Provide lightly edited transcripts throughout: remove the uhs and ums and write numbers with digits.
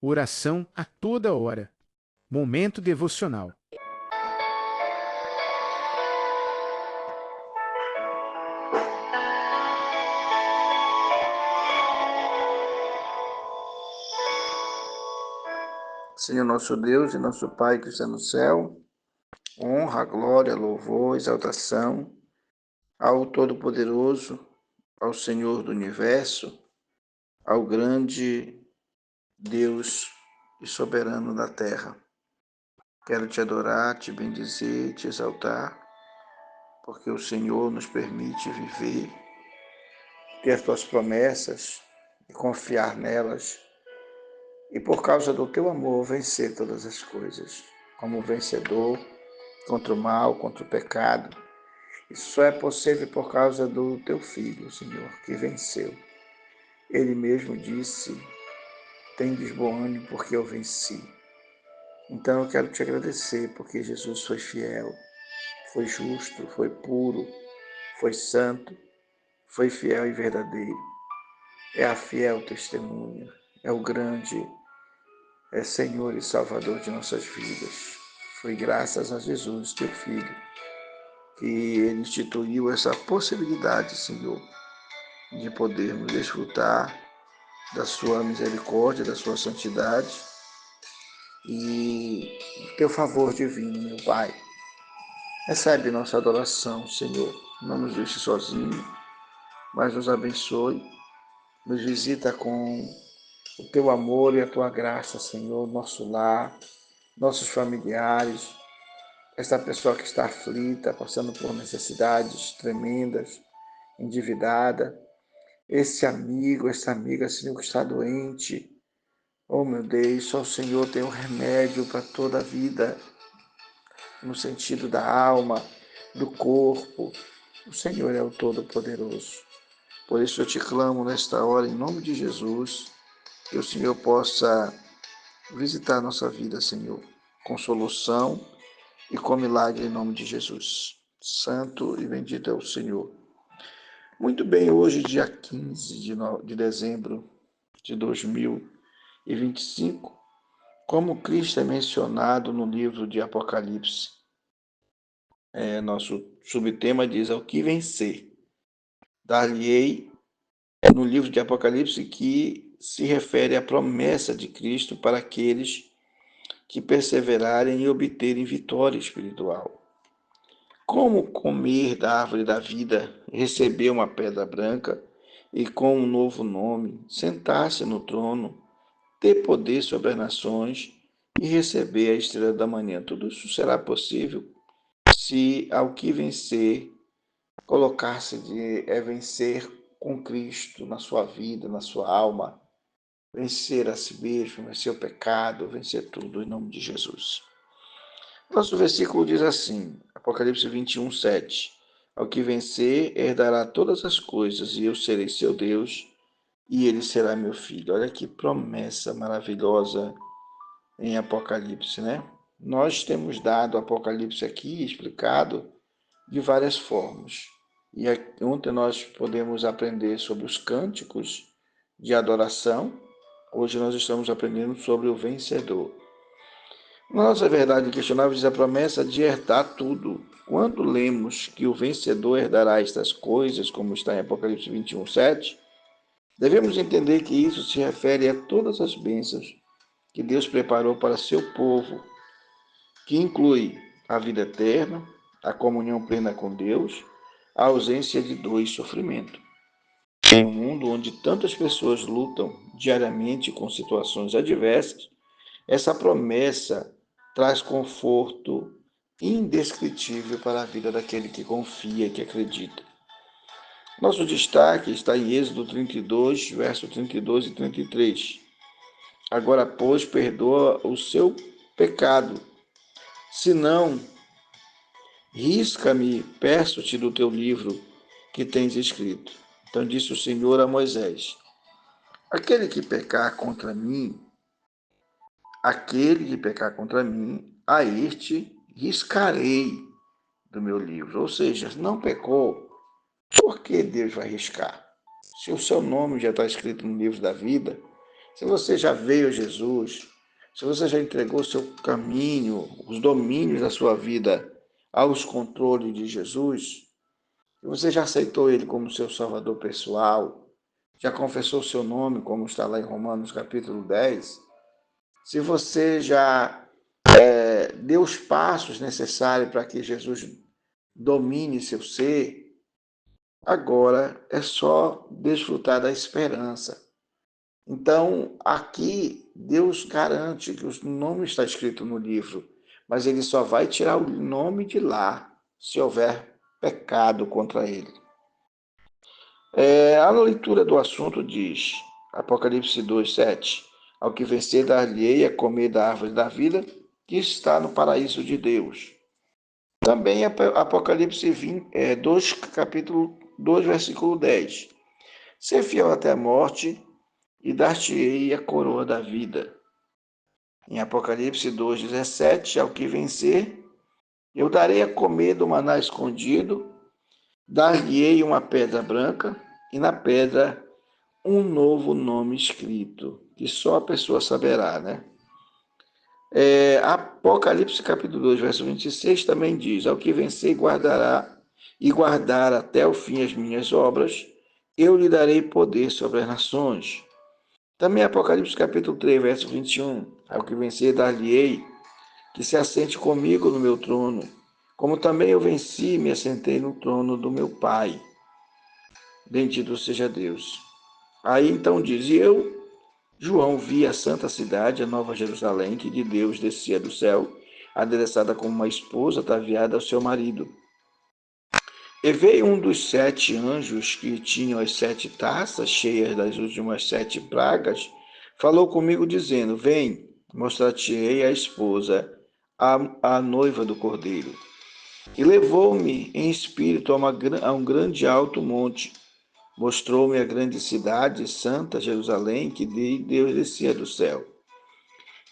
oração a toda hora, momento devocional. Senhor nosso Deus e nosso Pai que está no céu, honra, glória, louvor, exaltação ao Todo-Poderoso, ao Senhor do Universo, ao grande Deus e soberano da terra. Quero te adorar, te bendizer, te exaltar, porque o Senhor nos permite viver, ter as tuas promessas e confiar nelas, e por causa do teu amor vencer todas as coisas, como vencedor contra o mal, contra o pecado. Isso só é possível por causa do teu Filho, Senhor, que venceu. Ele mesmo disse: tendes bom ânimo porque eu venci. Então eu quero te agradecer porque Jesus foi fiel, foi justo, foi puro, foi santo, foi fiel e verdadeiro. É a fiel testemunha, é o grande Senhor e Salvador de nossas vidas. Foi graças a Jesus, teu Filho, que ele instituiu essa possibilidade, Senhor, de podermos desfrutar da sua misericórdia, da sua santidade e teu favor divino, meu Pai. Recebe nossa adoração, Senhor. Não nos deixe sozinhos, mas nos abençoe. Nos visita com o teu amor e a tua graça, Senhor, nosso lar, nossos familiares, esta pessoa que está aflita, passando por necessidades tremendas, endividada, esse amigo, essa amiga, Senhor, que está doente. Oh, meu Deus, só o Senhor tem o remédio para toda a vida, no sentido da alma, do corpo. O Senhor é o Todo-Poderoso. Por isso eu te clamo nesta hora, em nome de Jesus, que o Senhor possa visitar a nossa vida, Senhor, com solução e com milagre em nome de Jesus. Santo e bendito é o Senhor. Muito bem, hoje, dia 15 de dezembro de 2025, como Cristo é mencionado no livro de Apocalipse. Nosso subtema diz: ao que vencer. Dar-lhe-ei no livro de Apocalipse, que se refere à promessa de Cristo para aqueles que perseverarem e obterem vitória espiritual. Como comer da árvore da vida, receber uma pedra branca e com um novo nome, sentar-se no trono, ter poder sobre as nações e receber a estrela da manhã. Tudo isso será possível se ao que vencer, colocar-se de vencer com Cristo na sua vida, na sua alma, vencer a si mesmo, vencer o pecado, vencer tudo em nome de Jesus. Nosso versículo diz assim, Apocalipse 21, 7. Ao que vencer, herdará todas as coisas, e eu serei seu Deus, e ele será meu filho. Olha que promessa maravilhosa em Apocalipse, né? Nós temos dado Apocalipse aqui explicado de várias formas. E ontem nós podemos aprender sobre os cânticos de adoração. Hoje nós estamos aprendendo sobre o vencedor. Nossa verdade inquestionável diz a promessa de herdar tudo. Quando lemos que o vencedor herdará estas coisas, como está em Apocalipse 21, 7, devemos entender que isso se refere a todas as bênçãos que Deus preparou para seu povo, que inclui a vida eterna, a comunhão plena com Deus, a ausência de dor e sofrimento. Em um mundo onde tantas pessoas lutam diariamente com situações adversas, essa promessa traz conforto indescritível para a vida daquele que confia e que acredita. Nosso destaque está em Êxodo 32, verso 32 e 33. Agora, pois, perdoa o seu pecado. Se não, risca-me, peço-te do teu livro que tens escrito. Então disse o Senhor a Moisés: aquele que pecar contra mim, a este riscarei do meu livro. Ou seja, não pecou, por que Deus vai riscar? Se o seu nome já está escrito no livro da vida, Se você já veio a Jesus, se você já entregou o seu caminho, os domínios da sua vida aos controles de Jesus, se você já aceitou Ele como seu Salvador pessoal, já confessou o seu nome, como está lá em Romanos capítulo 10, se você já deu os passos necessários para que Jesus domine seu ser, agora é só desfrutar da esperança. Então, aqui, Deus garante que o nome está escrito no livro, mas ele só vai tirar o nome de lá se houver pecado contra ele. A leitura do assunto diz, Apocalipse 2:7, ao que vencer dar-lhe-ei a comer da árvore da vida, que está no paraíso de Deus. Também Apocalipse 2, capítulo 2, versículo 10. Ser fiel até a morte, e dar-te-ei a coroa da vida. Em Apocalipse 2:17, ao que vencer, eu darei a comer do maná escondido, dar-lhe-ei uma pedra branca, e na pedra um novo nome escrito, que só a pessoa saberá, né? Apocalipse capítulo 2, verso 26 também diz, ao que vencer guardará e guardar até o fim as minhas obras, eu lhe darei poder sobre as nações. Também Apocalipse capítulo 3, verso 21, ao que vencer dar-lhe-ei, que se assente comigo no meu trono, como também eu venci e me assentei no trono do meu Pai. Bendito seja Deus. Aí então diz, e eu, João, vi a santa cidade, a nova Jerusalém, que de Deus descia do céu, adereçada como uma esposa ataviada ao seu marido. E veio um dos 7 anjos que tinham as 7 taças cheias das últimas 7 pragas, falou comigo dizendo, vem, mostrar-te-ei a esposa, a noiva do Cordeiro. E levou-me em espírito a um grande alto monte, mostrou-me a grande cidade, santa Jerusalém, que de Deus descia do céu.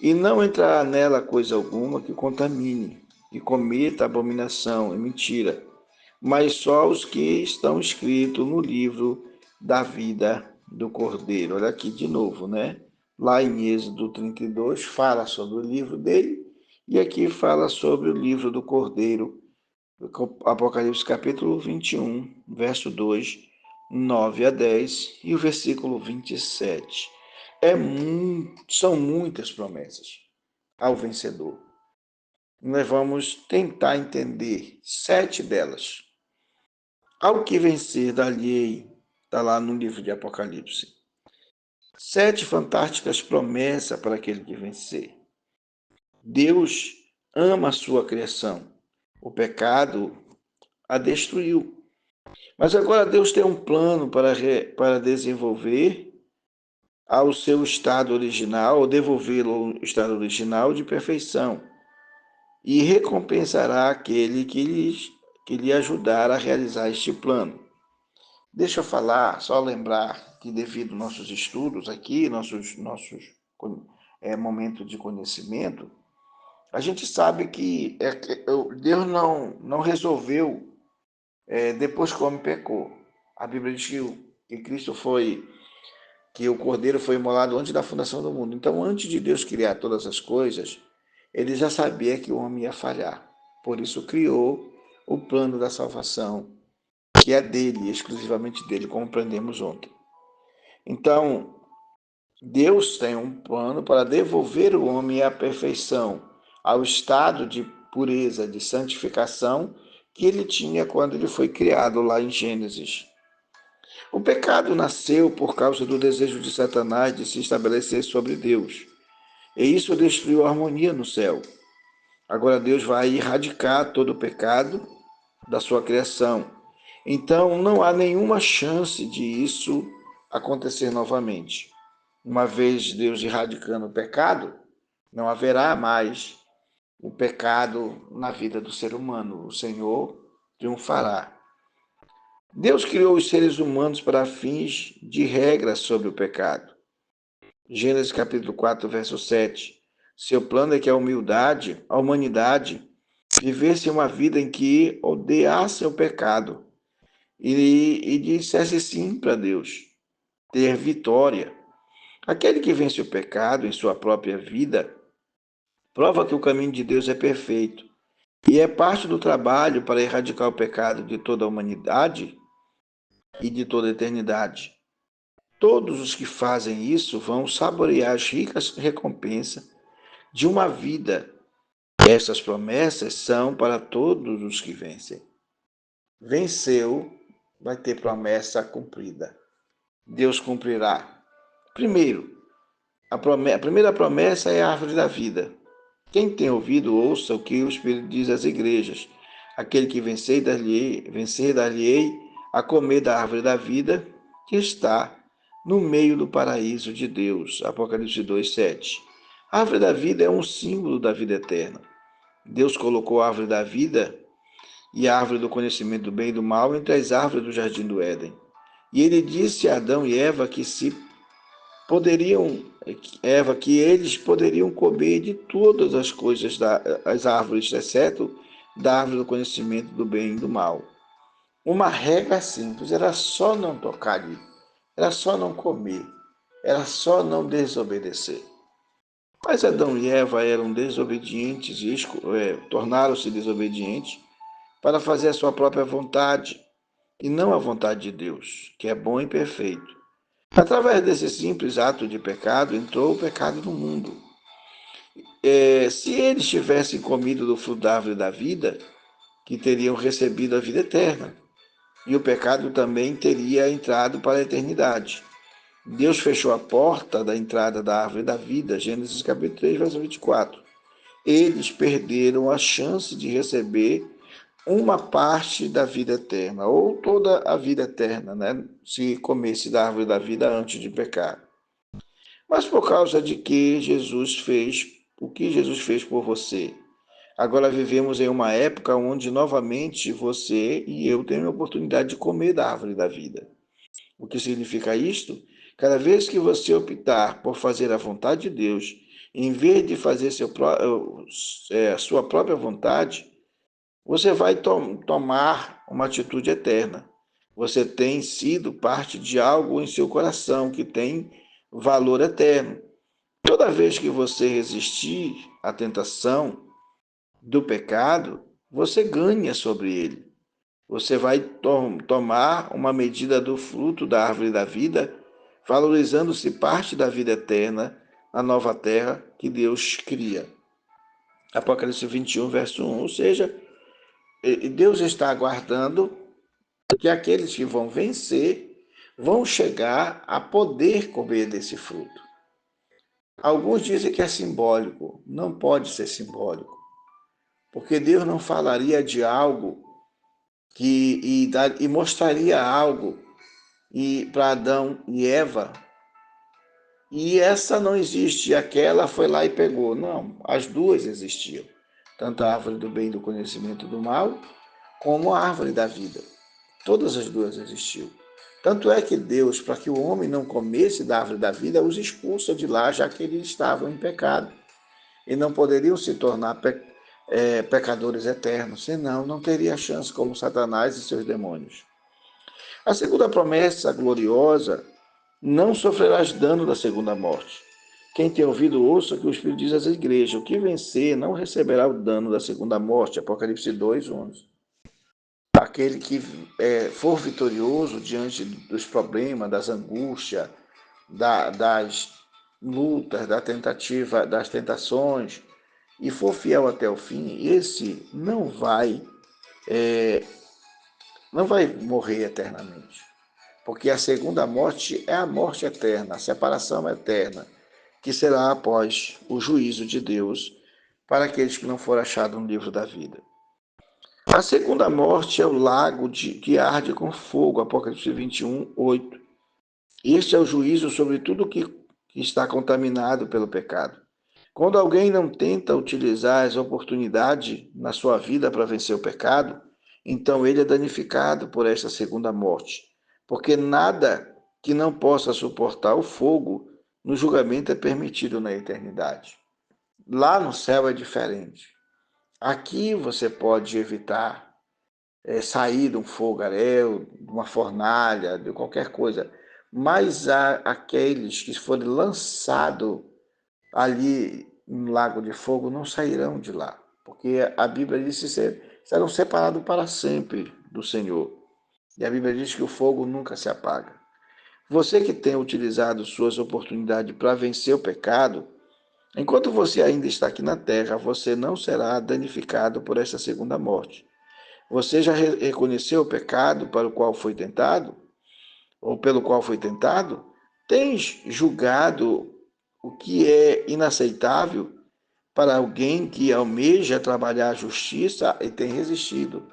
E não entrará nela coisa alguma que contamine, e cometa abominação e mentira, mas só os que estão escritos no livro da vida do Cordeiro. Olha aqui de novo, né? Lá em Êxodo 32 fala sobre o livro dele, e aqui fala sobre o livro do Cordeiro, Apocalipse capítulo 21, verso 2, 9 a 10 e o versículo 27. São muitas promessas ao vencedor. Nós vamos tentar entender 7 delas. Ao que vencer, dar-lhe-ei, está lá no livro de Apocalipse. 7 fantásticas promessas para aquele que vencer. Deus ama a sua criação. O pecado a destruiu. Mas agora Deus tem um plano para desenvolver ao seu estado original, ou devolvê-lo ao estado original de perfeição. E recompensará aquele que lhe ajudar a realizar este plano. Deixa eu falar, só lembrar que devido aos nossos estudos aqui, nossos momentos de conhecimento, a gente sabe que Deus não resolveu depois que o homem pecou. A Bíblia diz que Cristo que o Cordeiro foi imolado antes da fundação do mundo. Então, antes de Deus criar todas as coisas, ele já sabia que o homem ia falhar. Por isso criou o plano da salvação, que é dele, exclusivamente dele, como aprendemos ontem. Então, Deus tem um plano para devolver o homem à perfeição, ao estado de pureza, de santificação que ele tinha quando ele foi criado lá em Gênesis. O pecado nasceu por causa do desejo de Satanás de se estabelecer sobre Deus. E isso destruiu a harmonia no céu. Agora Deus vai erradicar todo o pecado da sua criação. Então não há nenhuma chance de isso acontecer novamente. Uma vez Deus erradicando o pecado, não haverá mais o pecado na vida do ser humano. O Senhor triunfará. Deus criou os seres humanos para fins de regras sobre o pecado. Gênesis capítulo 4, verso 7. Seu plano é que a humanidade, vivesse uma vida em que odiasse o pecado e dissesse sim para Deus, ter vitória. Aquele que vence o pecado em sua própria vida prova que o caminho de Deus é perfeito e é parte do trabalho para erradicar o pecado de toda a humanidade e de toda a eternidade. Todos os que fazem isso vão saborear as ricas recompensas de uma vida. Estas promessas são para todos os que vencem. Venceu, vai ter promessa cumprida. Deus cumprirá. Primeiro, a primeira promessa é a árvore da vida. Quem tem ouvido, ouça o que o Espírito diz às igrejas. Aquele que vencer, dar-lhe-ei a comer da árvore da vida, que está no meio do paraíso de Deus. Apocalipse 2:7. A árvore da vida é um símbolo da vida eterna. Deus colocou a árvore da vida e a árvore do conhecimento do bem e do mal entre as árvores do jardim do Éden. E ele disse a Adão e Eva que eles poderiam comer de todas as coisas das árvores, exceto da árvore do conhecimento do bem e do mal. Uma regra simples, era só não tocar ali, era só não comer, era só não desobedecer. Mas Adão e Eva eram desobedientes e tornaram-se desobedientes para fazer a sua própria vontade e não a vontade de Deus, que é bom e perfeito. Através desse simples ato de pecado, entrou o pecado no mundo. Se eles tivessem comido do fruto da árvore da vida, que teriam recebido a vida eterna, e o pecado também teria entrado para a eternidade. Deus fechou a porta da entrada da árvore da vida, Gênesis capítulo 3, verso 24. Eles perderam a chance de receber uma parte da vida eterna, ou toda a vida eterna, né? Se comesse da árvore da vida antes de pecar. Mas por causa de que Jesus fez, o que Jesus fez por você. Agora vivemos em uma época onde novamente você e eu temos a oportunidade de comer da árvore da vida. O que significa isto? Cada vez que você optar por fazer a vontade de Deus, em vez de fazer a sua própria vontade, você vai tomar uma atitude eterna. Você tem sido parte de algo em seu coração que tem valor eterno. Toda vez que você resistir à tentação do pecado, você ganha sobre ele. Você vai tomar uma medida do fruto da árvore da vida, valorizando-se parte da vida eterna na nova terra que Deus cria. Apocalipse 21, verso 1. Ou seja, Deus está aguardando que aqueles que vão vencer vão chegar a poder comer desse fruto. Alguns dizem que é simbólico. Não pode ser simbólico, porque Deus não falaria de algo e mostraria algo para Adão e Eva, e essa não existe, aquela foi lá e pegou. Não, as duas existiam, tanto a árvore do bem e do conhecimento do mal, como a árvore da vida. Todas as duas existiam. Tanto é que Deus, para que o homem não comesse da árvore da vida, os expulsa de lá, já que eles estavam em pecado. E não poderiam se tornar pecadores eternos, senão não teria chance como Satanás e seus demônios. A segunda promessa gloriosa: não sofrerás dano da segunda morte. Quem tem ouvido, ouça o que o Espírito diz às igrejas: o que vencer não receberá o dano da segunda morte. Apocalipse 2:11. Aquele que for vitorioso diante dos problemas, das angústias, das lutas, das tentações, e for fiel até o fim, esse não vai morrer eternamente. Porque a segunda morte é a morte eterna, a separação eterna, que será após o juízo de Deus para aqueles que não forem achados no livro da vida. A segunda morte é o lago que arde com fogo, Apocalipse 21:8. Este é o juízo sobre tudo que está contaminado pelo pecado. Quando alguém não tenta utilizar as oportunidades na sua vida para vencer o pecado, então ele é danificado por esta segunda morte, porque nada que não possa suportar o fogo no julgamento é permitido na eternidade. Lá no céu é diferente. Aqui você pode evitar sair de um fogaréu, de uma fornalha, de qualquer coisa, mas aqueles que forem lançados ali no lago de fogo não sairão de lá, porque a Bíblia diz que serão separados para sempre do Senhor. E a Bíblia diz que o fogo nunca se apaga. Você que tem utilizado suas oportunidades para vencer o pecado, enquanto você ainda está aqui na terra, você não será danificado por esta segunda morte. Você já reconheceu o pecado para o qual foi tentado? Ou pelo qual foi tentado? Tens julgado o que é inaceitável para alguém que almeja trabalhar a justiça e tem resistido?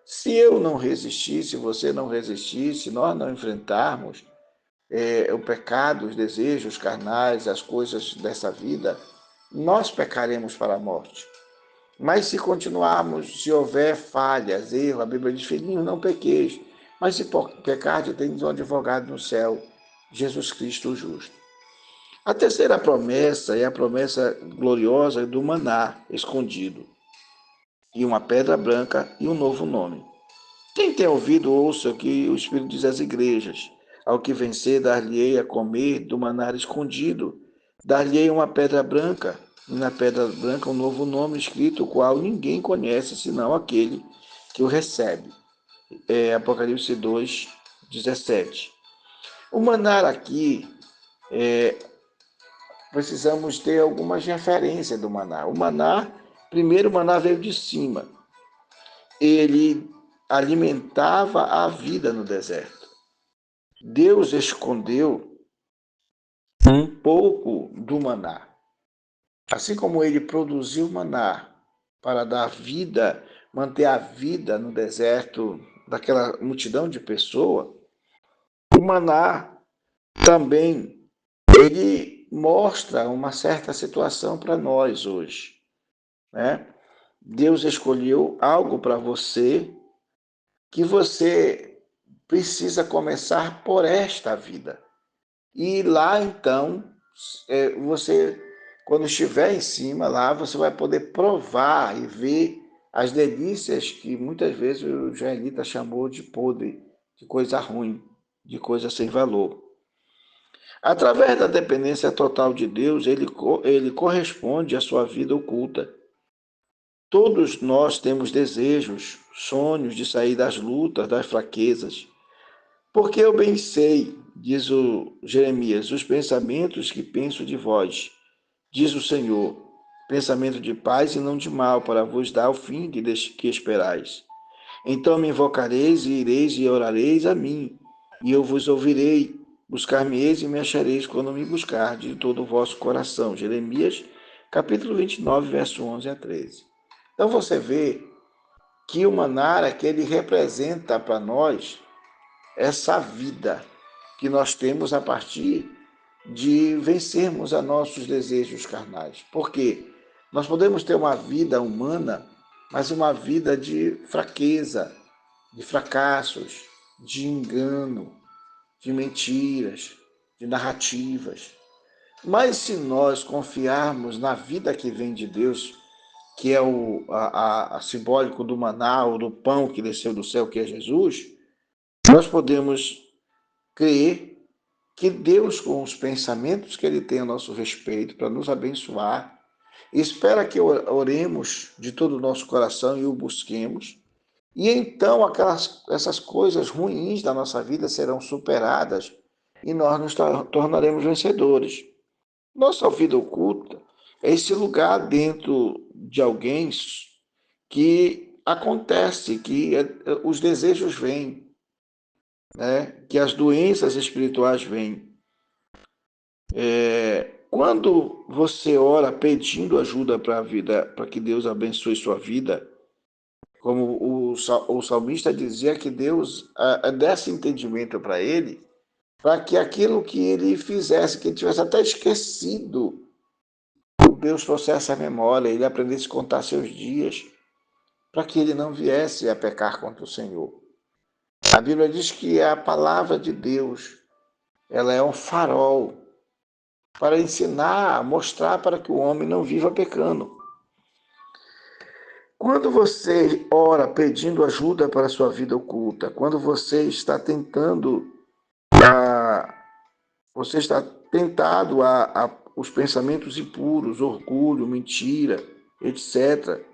Se eu não resistir, se você não resistir, se nós não enfrentarmos o pecado, os desejos carnais, as coisas dessa vida, nós pecaremos para a morte. Mas se continuarmos, se houver falhas, erro, a Bíblia diz, filhinhos, não pequeis. Mas se pecar, tens um advogado no céu, Jesus Cristo o justo. A terceira promessa é a promessa gloriosa do maná escondido, e uma pedra branca e um novo nome. Quem tem ouvido, ouça o que o Espírito diz às igrejas. Ao que vencer, dar-lhe-ei a comer do maná escondido, dar-lhe-ei uma pedra branca, e na pedra branca um novo nome escrito, o qual ninguém conhece, senão aquele que o recebe. Apocalipse 2, 17. O maná aqui, precisamos ter algumas referências do maná. O maná, primeiro o maná veio de cima. Ele alimentava a vida no deserto. Deus escondeu um pouco do maná. Assim como ele produziu maná para dar vida, manter a vida no deserto daquela multidão de pessoas, o maná também ele mostra uma certa situação para nós hoje, né? Deus escolheu algo para você que você precisa começar por esta vida. E lá, então, você, quando estiver em cima, lá você vai poder provar e ver as delícias que muitas vezes o israelita chamou de podre, de coisa ruim, de coisa sem valor. Através da dependência total de Deus, ele corresponde à sua vida oculta. Todos nós temos desejos, sonhos de sair das lutas, das fraquezas. Porque eu bem sei, diz o Jeremias, os pensamentos que penso de vós, diz o Senhor, pensamento de paz e não de mal, para vos dar o fim que esperais. Então me invocareis e ireis e orareis a mim, e eu vos ouvirei. Buscar-me-eis e me achareis quando me buscardes de todo o vosso coração. Jeremias, capítulo 29, verso 11 a 13. Então você vê que o maná que ele representa para nós essa vida que nós temos a partir de vencermos a nossos desejos carnais. Porque nós podemos ter uma vida humana, mas uma vida de fraqueza, de fracassos, de engano, de mentiras, de narrativas. Mas se nós confiarmos na vida que vem de Deus, que é a simbólico do maná, ou do pão que desceu do céu, que é Jesus, nós podemos crer que Deus, com os pensamentos que Ele tem a nosso respeito para nos abençoar, espera que oremos de todo o nosso coração e o busquemos, e então essas coisas ruins da nossa vida serão superadas e nós nos tornaremos vencedores. Nossa vida oculta é esse lugar dentro de alguém que acontece, que os desejos vêm, né? Que as doenças espirituais vêm. Quando você ora pedindo ajuda para a vida, para que Deus abençoe sua vida, como o salmista dizia que Deus desse entendimento para ele, para que aquilo que ele fizesse, que ele tivesse até esquecido, Deus trouxesse a memória, ele aprendesse a contar seus dias, para que ele não viesse a pecar contra o Senhor. A Bíblia diz que a palavra de Deus, ela é um farol para ensinar, mostrar para que o homem não viva pecando. Quando você ora pedindo ajuda para a sua vida oculta, quando você está tentando você está tentado a os pensamentos impuros, orgulho, mentira, etc.,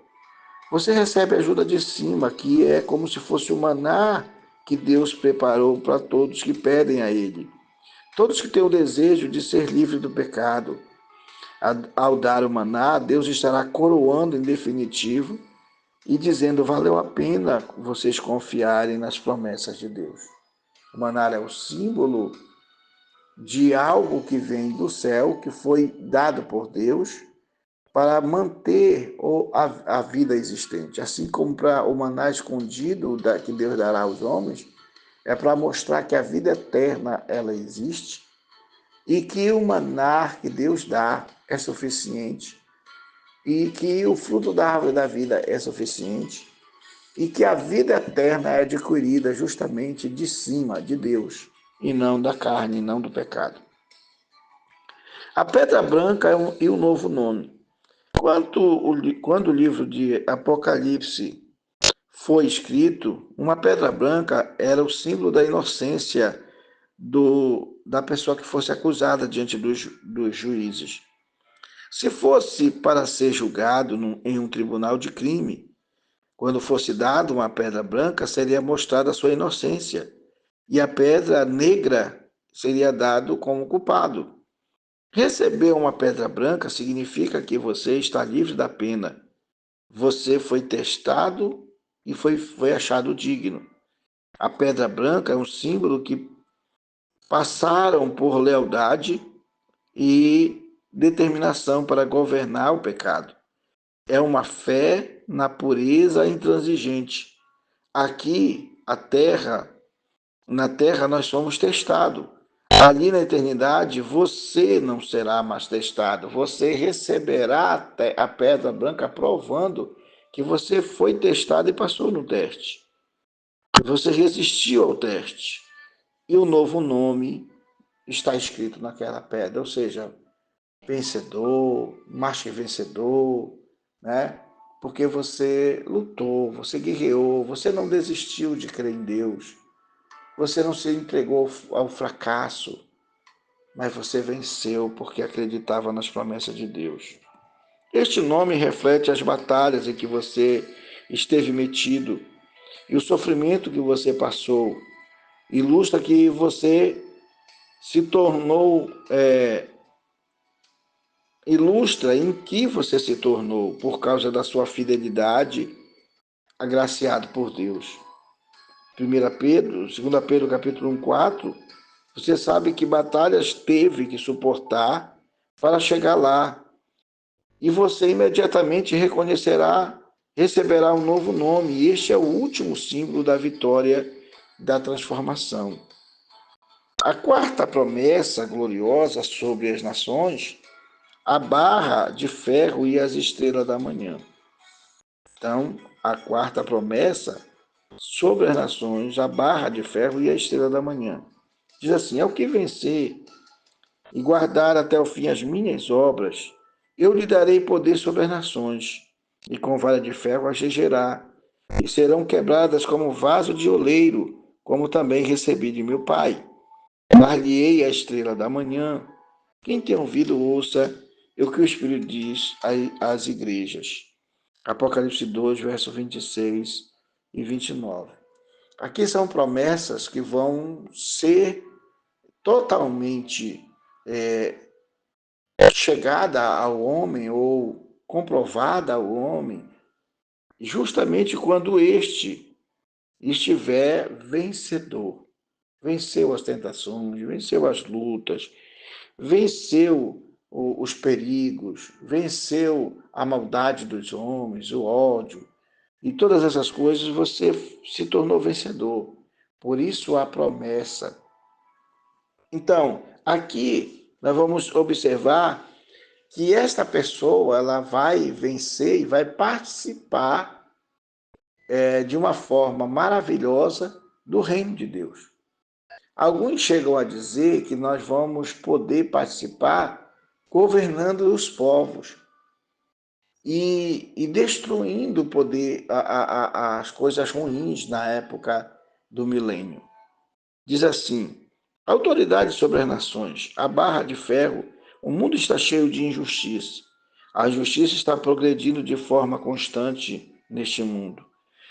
você recebe ajuda de cima, que é como se fosse o maná que Deus preparou para todos que pedem a Ele. Todos que têm o desejo de ser livre do pecado. Ao dar o maná, Deus estará coroando em definitivo e dizendo: valeu a pena vocês confiarem nas promessas de Deus. O maná é o símbolo de algo que vem do céu, que foi dado por Deus para manter a vida existente. Assim como para o maná escondido que Deus dará aos homens, é para mostrar que a vida eterna ela existe e que o maná que Deus dá é suficiente e que o fruto da árvore da vida é suficiente e que a vida eterna é adquirida justamente de cima, de Deus, e não da carne, não do pecado. A pedra branca e o novo nome. Quando o livro de Apocalipse foi escrito, uma pedra branca era o símbolo da inocência da pessoa que fosse acusada diante dos juízes. Se fosse para ser julgado em um tribunal de crime, quando fosse dado uma pedra branca, seria mostrada a sua inocência, e a pedra negra seria dado como culpado. Receber uma pedra branca significa que você está livre da pena. Você foi testado e foi achado digno. A pedra branca é um símbolo que passaram por lealdade e determinação para governar o pecado. É uma fé na pureza intransigente. Aqui, na terra nós somos testados. Ali na eternidade, você não será mais testado. Você receberá a pedra branca provando que você foi testado e passou no teste. Você resistiu ao teste. E o novo nome está escrito naquela pedra, ou seja, vencedor, mais que vencedor, né? Porque você lutou, você guerreou, você não desistiu de crer em Deus, você não se entregou ao fracasso, mas você venceu porque acreditava nas promessas de Deus. Este nome reflete as batalhas em que você esteve metido e o sofrimento que você passou. Ilustra que você se tornou, ilustra em que você se tornou por causa da sua fidelidade, agraciado por Deus. 1 Pedro, 2 Pedro capítulo 1, 4, você sabe que batalhas teve que suportar para chegar lá. E você imediatamente receberá um novo nome. E este é o último símbolo da vitória da transformação. A quarta promessa gloriosa sobre as nações, a barra de ferro e as estrelas da manhã. Então, a quarta promessa sobre as nações, a barra de ferro e a estrela da manhã. Diz assim: ao que vencer e guardar até o fim as minhas obras, eu lhe darei poder sobre as nações, e com vara de ferro as regerá, e serão quebradas como vaso de oleiro, como também recebi de meu Pai. Dar-lhe-ei a estrela da manhã. Quem tem ouvido, ouça o que o Espírito diz às igrejas. Apocalipse 2, verso 26 e 29. Aqui são promessas que vão ser totalmente chegada ao homem ou comprovada ao homem, justamente quando este estiver vencedor. Venceu as tentações, venceu as lutas, venceu os perigos, venceu a maldade dos homens, o ódio, e todas essas coisas você se tornou vencedor. Por isso a promessa. Então, aqui nós vamos observar que esta pessoa ela vai vencer e vai participar de uma forma maravilhosa do reino de Deus. Alguns chegam a dizer que nós vamos poder participar governando os povos e destruindo o poder, as coisas ruins na época do milênio. Diz assim: Autoridade sobre as nações, a barra de ferro. O mundo está cheio de injustiça. A justiça está progredindo de forma constante neste mundo,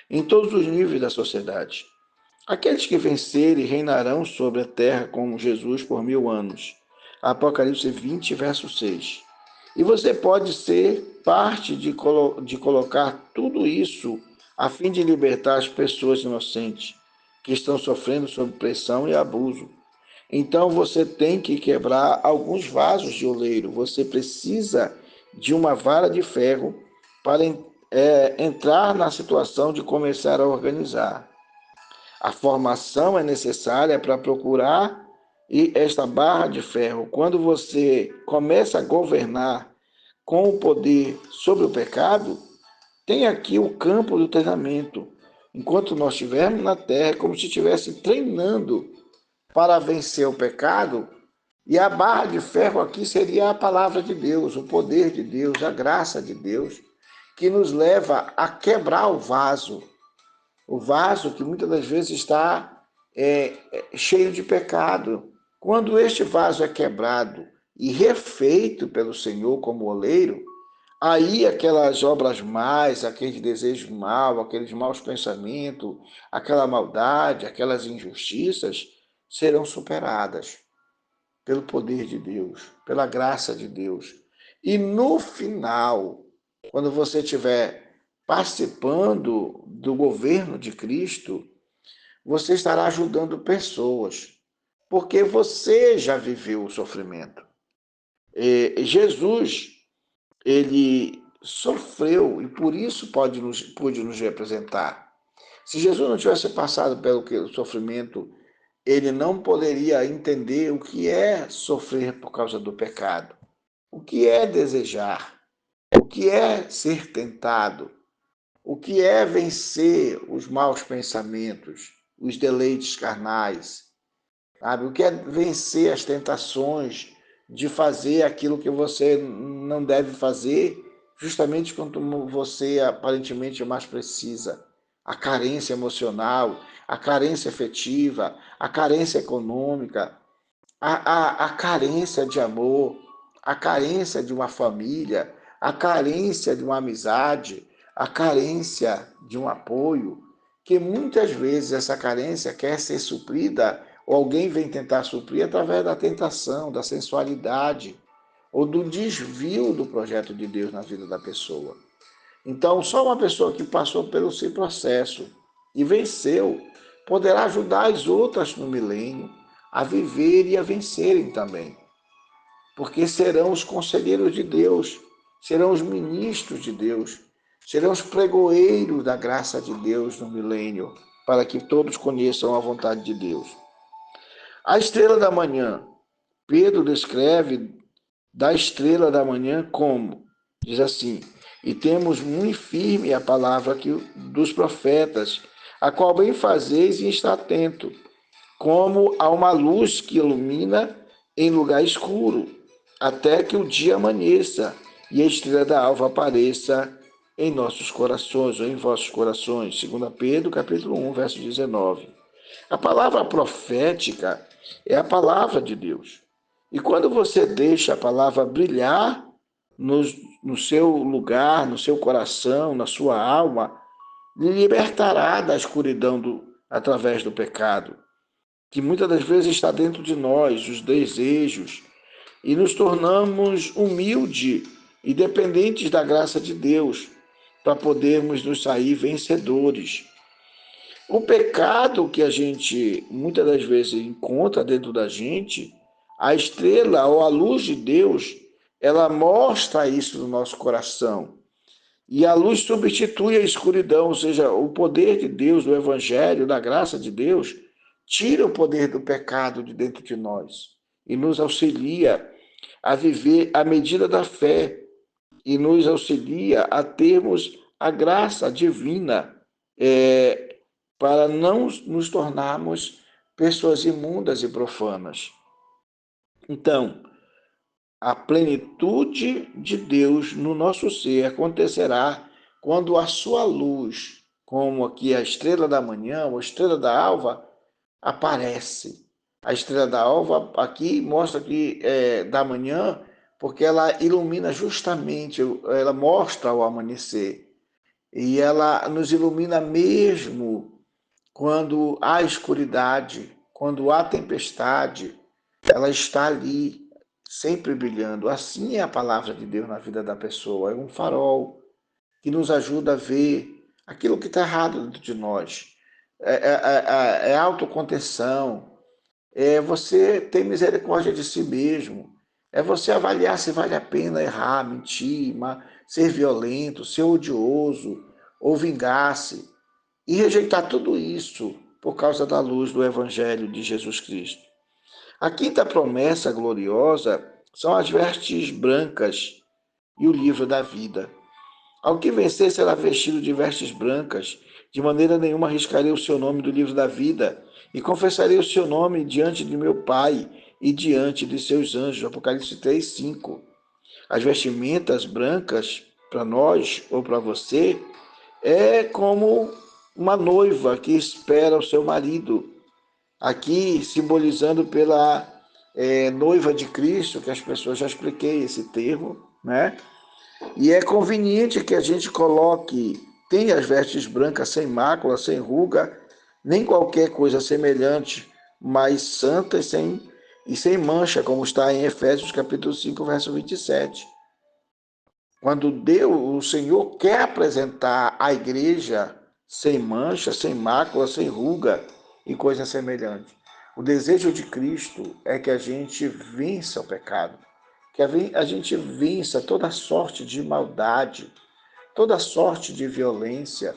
em todos os níveis da sociedade. Aqueles que vencerem reinarão sobre a terra com Jesus por 1000 anos. Apocalipse 20, verso 6. E você pode ser parte de colocar tudo isso a fim de libertar as pessoas inocentes que estão sofrendo sob pressão e abuso. Então você tem que quebrar alguns vasos de oleiro. Você precisa de uma vara de ferro para entrar na situação de começar a organizar. A formação é necessária para procurar esta barra de ferro. Quando você começa a governar com o poder sobre o pecado, tem aqui o campo do treinamento. Enquanto nós estivermos na terra, é como se estivesse treinando para vencer o pecado, e a barra de ferro aqui seria a palavra de Deus, o poder de Deus, a graça de Deus, que nos leva a quebrar o vaso que muitas das vezes está cheio de pecado. Quando este vaso é quebrado e refeito pelo Senhor como oleiro, aí aquelas obras más, aqueles desejos maus, aqueles maus pensamentos, aquela maldade, aquelas injustiças serão superadas pelo poder de Deus, pela graça de Deus. E no final, quando você estiver participando do governo de Cristo, você estará ajudando pessoas, porque você já viveu o sofrimento. Jesus, ele sofreu e por isso pôde nos representar. Se Jesus não tivesse passado pelo sofrimento, ele não poderia entender o que é sofrer por causa do pecado, o que é desejar, o que é ser tentado, o que é vencer os maus pensamentos, os deleites carnais, sabe? O que é vencer as tentações de fazer aquilo que você não deve fazer, justamente quando você aparentemente mais precisa. A carência emocional, a carência afetiva, a carência econômica, a carência de amor, a carência de uma família, a carência de uma amizade, a carência de um apoio, que muitas vezes essa carência quer ser suprida, ou alguém vem tentar suprir através da tentação, da sensualidade, ou do desvio do projeto de Deus na vida da pessoa. Então, só uma pessoa que passou pelo seu processo e venceu poderá ajudar as outras no milênio a viver e a vencerem também. Porque serão os conselheiros de Deus, serão os ministros de Deus, serão os pregoeiros da graça de Deus no milênio, para que todos conheçam a vontade de Deus. A estrela da manhã. Pedro descreve da estrela da manhã como? Diz assim: e temos muito firme a palavra dos profetas, a qual bem fazeis e está atento, como a uma luz que ilumina em lugar escuro, até que o dia amanheça e a estrela da alva apareça em nossos corações, ou em vossos corações. 2 Pedro, capítulo 1, verso 19. A palavra profética é a palavra de Deus. E quando você deixa a palavra brilhar no seu lugar, no seu coração, na sua alma, lhe libertará da escuridão através do pecado, que muitas das vezes está dentro de nós, os desejos, e nos tornamos humildes e dependentes da graça de Deus, para podermos nos sair vencedores. O pecado que a gente muitas das vezes encontra dentro da gente, a estrela ou a luz de Deus, ela mostra isso no nosso coração. E a luz substitui a escuridão, ou seja, o poder de Deus, do Evangelho, da graça de Deus, tira o poder do pecado de dentro de nós e nos auxilia a viver a medida da fé e nos auxilia a termos a graça divina para não nos tornarmos pessoas imundas e profanas. Então, a plenitude de Deus no nosso ser acontecerá quando a sua luz, como aqui a estrela da manhã ou a estrela da alva, aparece. A estrela da alva aqui mostra que é da manhã, porque ela ilumina justamente, ela mostra o amanhecer. E ela nos ilumina mesmo quando há escuridade, quando há tempestade, ela está ali, sempre brilhando. Assim é a palavra de Deus na vida da pessoa. É um farol que nos ajuda a ver aquilo que está errado dentro de nós. É autocontenção, é você ter misericórdia de si mesmo, é você avaliar se vale a pena errar, mentir, ser violento, ser odioso ou vingar-se e rejeitar tudo isso por causa da luz do Evangelho de Jesus Cristo. A quinta promessa gloriosa são as vestes brancas e o livro da vida. Ao que vencer será vestido de vestes brancas, de maneira nenhuma arriscarei o seu nome do livro da vida, e confessarei o seu nome diante de meu Pai e diante de seus anjos. Apocalipse 3, 5. As vestimentas brancas, para nós ou para você, é como uma noiva que espera o seu marido. Aqui simbolizando pela noiva de Cristo, que as pessoas já expliquei esse termo, né? E é conveniente que a gente coloque, tenha as vestes brancas sem mácula, sem ruga, nem qualquer coisa semelhante, mas santa e sem mancha, como está em Efésios capítulo 5, verso 27. Quando Deus, o Senhor quer apresentar a igreja sem mancha, sem mácula, sem ruga e coisa semelhante. O desejo de Cristo é que a gente vença o pecado, que a gente vença toda sorte de maldade, toda sorte de violência,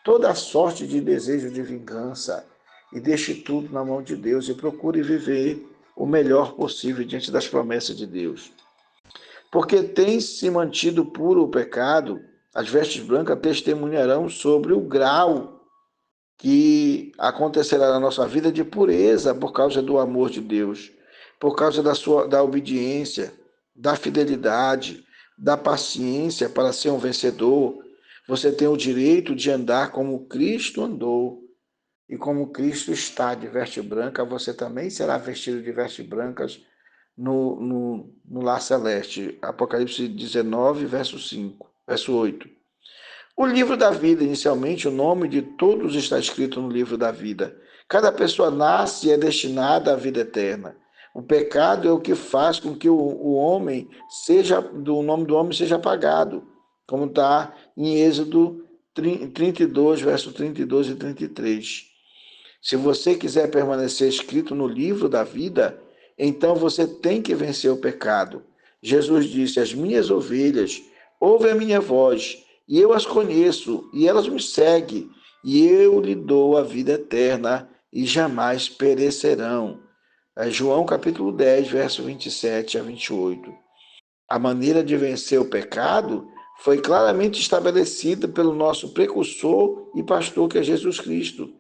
toda sorte de desejo de vingança e deixe tudo na mão de Deus e procure viver o melhor possível diante das promessas de Deus. Porque tem se mantido puro o pecado, as vestes brancas testemunharão sobre o grau que acontecerá na nossa vida de pureza por causa do amor de Deus, por causa da obediência, da fidelidade, da paciência para ser um vencedor. Você tem o direito de andar como Cristo andou. E como Cristo está de veste branca, você também será vestido de vestes brancas no lar celeste. Apocalipse 19, verso 5, verso 8. O livro da vida, inicialmente, o nome de todos está escrito no livro da vida. Cada pessoa nasce e é destinada à vida eterna. O pecado é o que faz com que o homem seja, o nome do homem seja apagado, como está em Êxodo 32, verso 32 e 33. Se você quiser permanecer escrito no livro da vida, então você tem que vencer o pecado. Jesus disse: as minhas ovelhas ouvem a minha voz, e eu as conheço, e elas me seguem, e eu lhe dou a vida eterna, e jamais perecerão. João capítulo 10, verso 27 a 28. A maneira de vencer o pecado foi claramente estabelecida pelo nosso precursor e pastor, que é Jesus Cristo.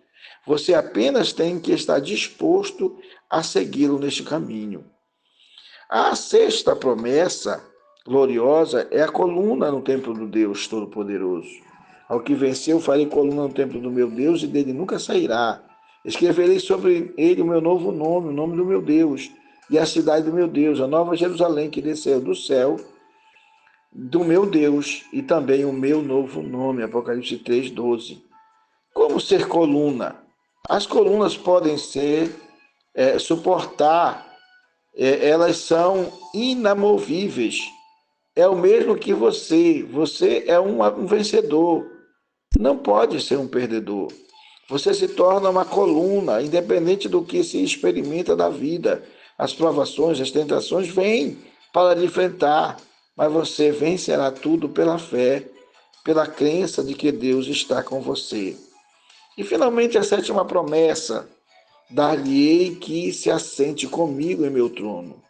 Você apenas tem que estar disposto a segui-lo neste caminho. A sexta promessa gloriosa é a coluna no templo do Deus Todo-Poderoso. Ao que venceu, farei coluna no templo do meu Deus, e dele nunca sairá. Escreverei sobre ele o meu novo nome, o nome do meu Deus, e a cidade do meu Deus, a nova Jerusalém que desceu do céu, do meu Deus, e também o meu novo nome. Apocalipse 3, 12. Como ser coluna? As colunas podem suportar, elas são inamovíveis. É o mesmo que você é um vencedor, não pode ser um perdedor. Você se torna uma coluna, independente do que se experimenta da vida. As provações, as tentações vêm para lhe enfrentar, mas você vencerá tudo pela fé, pela crença de que Deus está com você. E finalmente a sétima promessa: dar-lhe-ei que se assente comigo em meu trono.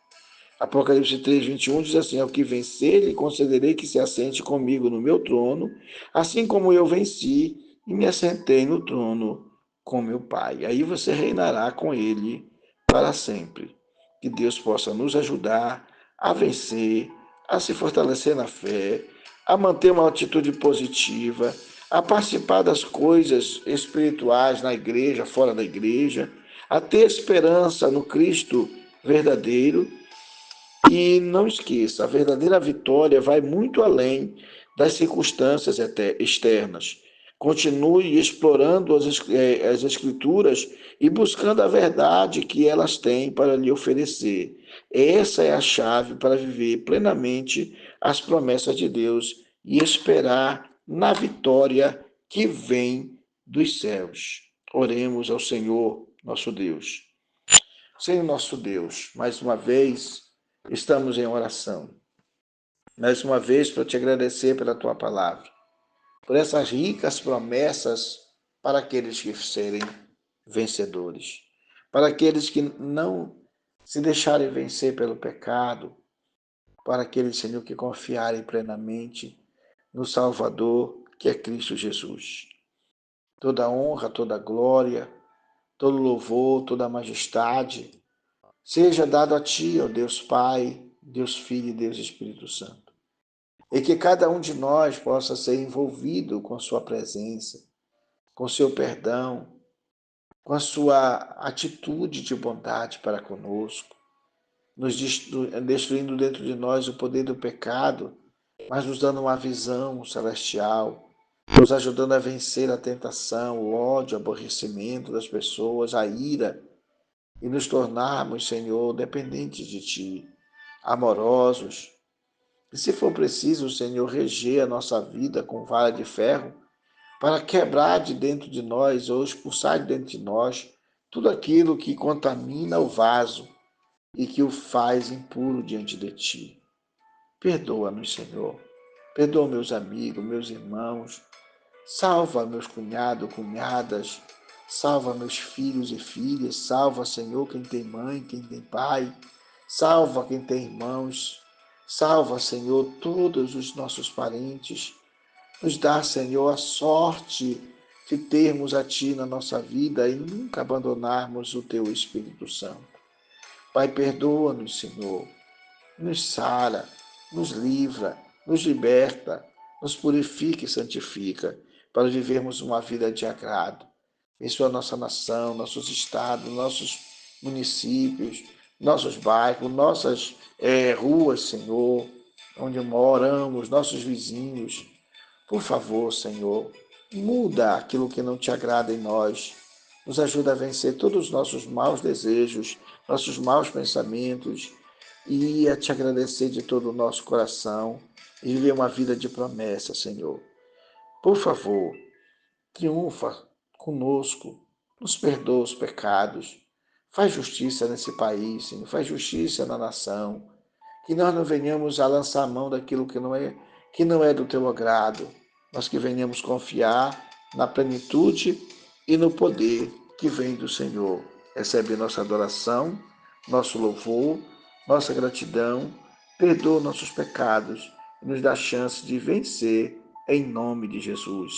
Apocalipse 3, 21 diz assim: ao que vencer, lhe concederei que se assente comigo no meu trono, assim como eu venci e me assentei no trono com meu Pai. Aí você reinará com ele para sempre. Que Deus possa nos ajudar a vencer, a se fortalecer na fé, a manter uma atitude positiva, a participar das coisas espirituais na igreja, fora da igreja, a ter esperança no Cristo verdadeiro. E não esqueça, a verdadeira vitória vai muito além das circunstâncias externas. Continue explorando as Escrituras e buscando a verdade que elas têm para lhe oferecer. Essa é a chave para viver plenamente as promessas de Deus e esperar na vitória que vem dos céus. Oremos ao Senhor, nosso Deus. Senhor nosso Deus, mais uma vez estamos em oração. Mais uma vez para te agradecer pela tua palavra, por essas ricas promessas para aqueles que serem vencedores, para aqueles que não se deixarem vencer pelo pecado, para aqueles, Senhor, que confiarem plenamente no Salvador, que é Cristo Jesus. Toda honra, toda glória, todo louvor, toda majestade seja dado a Ti, ó Deus Pai, Deus Filho e Deus Espírito Santo. E que cada um de nós possa ser envolvido com Sua presença, com Seu perdão, com a Sua atitude de bondade para conosco, nos destruindo dentro de nós o poder do pecado, mas nos dando uma visão celestial, nos ajudando a vencer a tentação, o ódio, o aborrecimento das pessoas, a ira, e nos tornarmos, Senhor, dependentes de Ti, amorosos. E se for preciso, Senhor, reger a nossa vida com vara de ferro, para quebrar de dentro de nós ou expulsar de dentro de nós tudo aquilo que contamina o vaso e que o faz impuro diante de Ti. Perdoa-nos, Senhor. Perdoa meus amigos, meus irmãos. Salva meus cunhados, cunhadas. Salva meus filhos e filhas. Salva, Senhor, quem tem mãe, quem tem pai. Salva quem tem irmãos. Salva, Senhor, todos os nossos parentes. Nos dá, Senhor, a sorte de termos a Ti na nossa vida e nunca abandonarmos o Teu Espírito Santo. Pai, perdoa-nos, Senhor. Nos sara, nos livra, nos liberta, nos purifica e santifica para vivermos uma vida de agrado. Abençoa a nossa nação, nossos estados, nossos municípios, nossos bairros, nossas ruas, Senhor, onde moramos, nossos vizinhos. Por favor, Senhor, muda aquilo que não te agrada em nós. Nos ajuda a vencer todos os nossos maus desejos, nossos maus pensamentos e a te agradecer de todo o nosso coração e viver uma vida de promessa, Senhor. Por favor, triunfa conosco, nos perdoa os pecados, faz justiça nesse país, Senhor, faz justiça na nação, que nós não venhamos a lançar a mão daquilo que não é do teu agrado, mas que venhamos confiar na plenitude e no poder que vem do Senhor. Recebe nossa adoração, nosso louvor, nossa gratidão, perdoa nossos pecados e nos dá a chance de vencer em nome de Jesus.